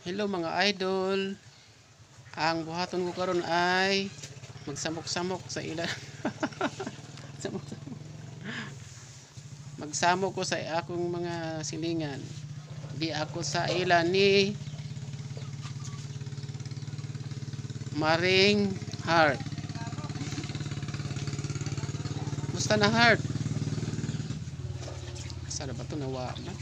Hello mga idol. Ang buhaton ko karon ay magsamok-samok sa ilan. Magsamok ko sa akong mga silingan. Di ako sa ilan ni Maring Heart. Musta na Heart? Sana ba ito nawa na?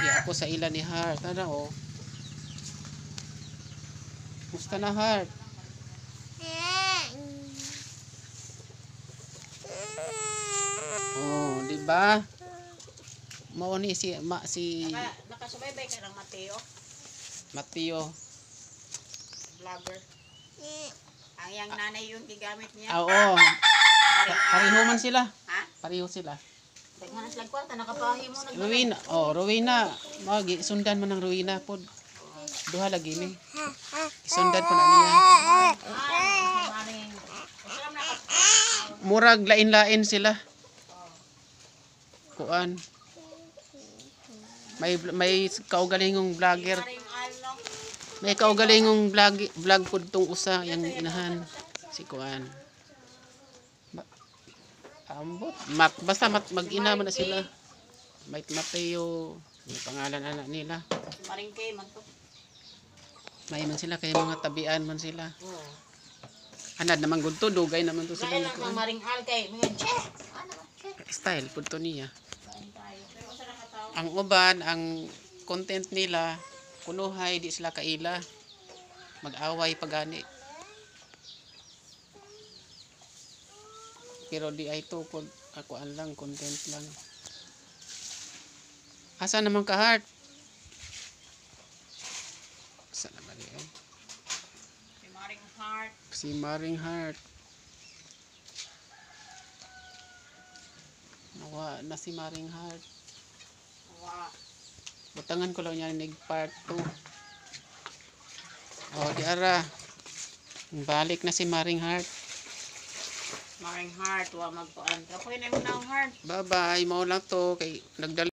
Di ako sa ilan ni Heart. Ano oh? Musta na Heart? Oh, di ba? Mao ni si Nakasubaybay ka ng Mateo. Vlogger. Ang yang nanay yung gigamit niya. Oo. Pareho man sila. Ha? Pareho sila. Daghan slag kwarta nakapahi mo nag. Rowena, Rowena. Magi sundan man ng Rowena pod. Duha lagi ni. Isundan pa na niya. Murag lain-lain sila. Kuan. May kaugalingong vlogger. May kaugalingong vlog pod tong usa yang inahan si Kuan. Ambot. Basta mag-ina man na sila. May Mateo, may pangalan anak nila. Maringkay man to. May man sila kay mga tabian man sila. Anad naman gud to, dugay naman to sila. Dahil lang maringhal kay mga Style pud to niya. Ang uban, ang content nila kunuhay di sila kaila. Mag-away pagani. Pero di ay to pod ako lang content lang. Asa naman ka Heart? Asa naman yan? si Maring Heart. Si Maring Heart. Nawa na si Maring Heart. Wa. Butangan ko lang yan nag part 2. Di ara. Balik na si Maring Heart. Maring Heart wa magpuan. Kapoy na mo na Heart. Bye bye. Mao lang to kay nagdala